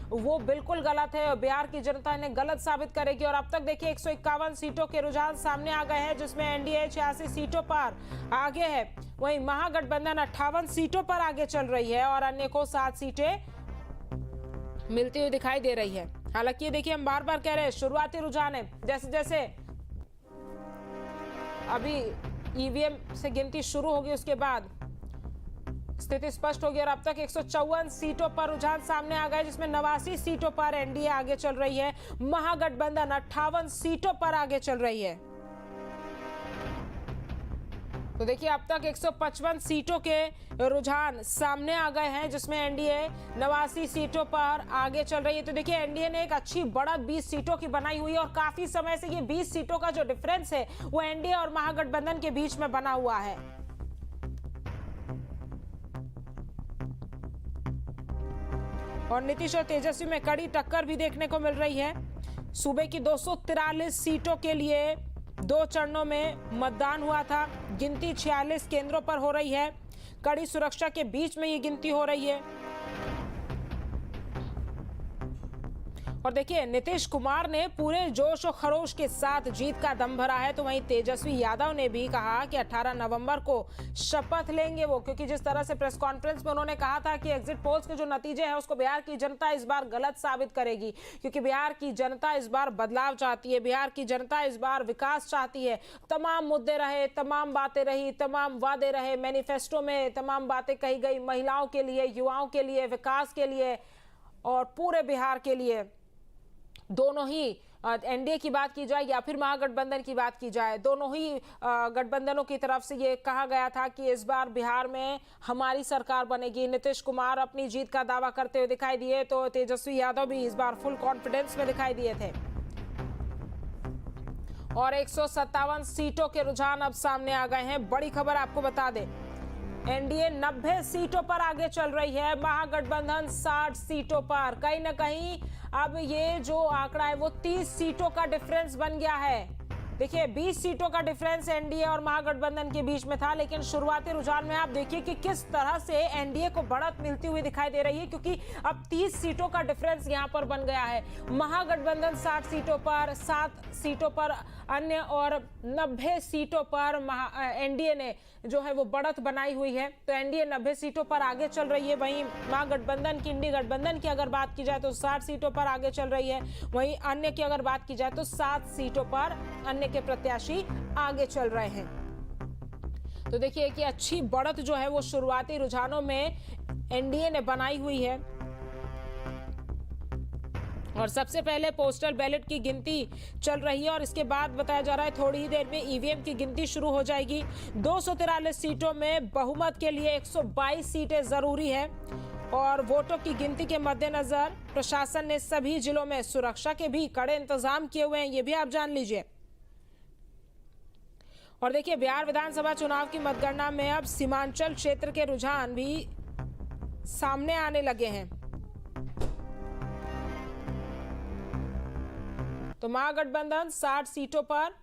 वो बिल्कुल गलत है और बिहार की जनता इन्हें गलत साबित करेगी। और अब तक देखिए 151 सीटों के रुझान सामने आ गए हैं, जिसमें एनडीए 86 सीटों पर आगे है, वहीं महागठबंधन 58 सीटों पर आगे चल रही है और अन्य को 7 सीटें मिलती हुई दिखाई दे रही है। हालांकि देखिए हम बार बार कह रहे हैं शुरुआती रुझान है, जैसे जैसे अभी ईवीएम से गिनती शुरू होगी उसके बाद स्थिति स्पष्ट होगी। और अब तक 154 सीटों पर रुझान सामने आ गए, जिसमें 89 सीटों पर एनडीए आगे चल रही है, महागठबंधन 58 सीटों पर आगे चल रही है। तो देखिए अब तक 155 सीटों के रुझान सामने आ गए हैं, जिसमें एनडीए 89 सीटों पर आगे चल रही है। तो देखिए एनडीए ने एक अच्छी बढ़त 20 सीटों की बनाई हुई है और काफी समय से ये 20 सीटों का जो डिफरेंस है वो एनडीए और महागठबंधन के बीच में बना हुआ है। और नीतीश और तेजस्वी में कड़ी टक्कर भी देखने को मिल रही है। सूबे की 243 सीटों के लिए 2 चरणों में मतदान हुआ था। गिनती 46 केंद्रों पर हो रही है। कड़ी सुरक्षा के बीच में ये गिनती हो रही है। और देखिए नीतीश कुमार ने पूरे जोश और खरोश के साथ जीत का दम भरा है, तो वहीं तेजस्वी यादव ने भी कहा कि 18 नवंबर को शपथ लेंगे वो, क्योंकि जिस तरह से प्रेस कॉन्फ्रेंस में उन्होंने कहा था कि एग्जिट पोल्स के जो नतीजे हैं उसको बिहार की जनता इस बार गलत साबित करेगी, क्योंकि बिहार की जनता इस बार बदलाव चाहती है, बिहार की जनता इस बार विकास चाहती है। तमाम मुद्दे रहे, तमाम बातें रही, तमाम वादे रहे, मैनिफेस्टो में तमाम बातें कही गई, महिलाओं के लिए, युवाओं के लिए, विकास के लिए और पूरे बिहार के लिए। दोनों ही एनडीए की बात की जाए या फिर महागठबंधन की बात की जाए, दोनों ही गठबंधनों की तरफ से ये कहा गया था कि इस बार बिहार में हमारी सरकार बनेगी। नीतीश कुमार अपनी जीत का दावा करते हुए दिखाई दिए, तो तेजस्वी यादव भी इस बार फुल कॉन्फिडेंस में दिखाई दिए थे। और 157 सीटों के रुझान अब सामने आ गए हैं। बड़ी खबर आपको बता दें, एनडीए 90 सीटों पर आगे चल रही है, महागठबंधन 60 सीटों पर। कहीं ना कहीं अब ये जो आंकड़ा है वो 30 सीटों का डिफरेंस बन गया है। देखिए 20 सीटों का डिफरेंस एनडीए और महागठबंधन के बीच में था, लेकिन शुरुआती रुझान में आप देखिए कि किस तरह से एनडीए को बढ़त मिलती हुई दिखाई दे रही है, क्योंकि अब 30 सीटों का डिफरेंस यहां पर बन गया है। महागठबंधन 60 सीटों पर, 7 सीटों पर अन्य और 90 सीटों पर एनडीए ने जो है वो बढ़त बनाई हुई है। तो एनडीए 90 सीटों पर आगे चल रही है, वहीं महागठबंधन की, इंडी गठबंधन की अगर बात की जाए तो 60 सीटों पर आगे चल रही है, वहीं अन्य की अगर बात की जाए तो 7 सीटों पर अन्य के प्रत्याशी आगे चल रहे हैं। तो देखिए कि अच्छी बढ़त जो है वो शुरुआती रुझानों में एनडीए ने बनाई हुई है। और सबसे पहले पोस्टल बैलेट की गिनती चल रही है और इसके बाद बताया जा रहा है थोड़ी ही देर में ईवीएम की गिनती शुरू हो जाएगी। 243 सीटों में बहुमत के लिए 122 सीटें जरूरी है और वोटों की गिनती के मद्देनजर प्रशासन ने सभी जिलों में सुरक्षा के भी कड़े इंतजाम किए हुए हैं, ये भी आप जान लीजिए। और देखिए बिहार विधानसभा चुनाव की मतगणना में अब सीमांचल क्षेत्र के रुझान भी सामने आने लगे हैं। तो महागठबंधन 60 सीटों पर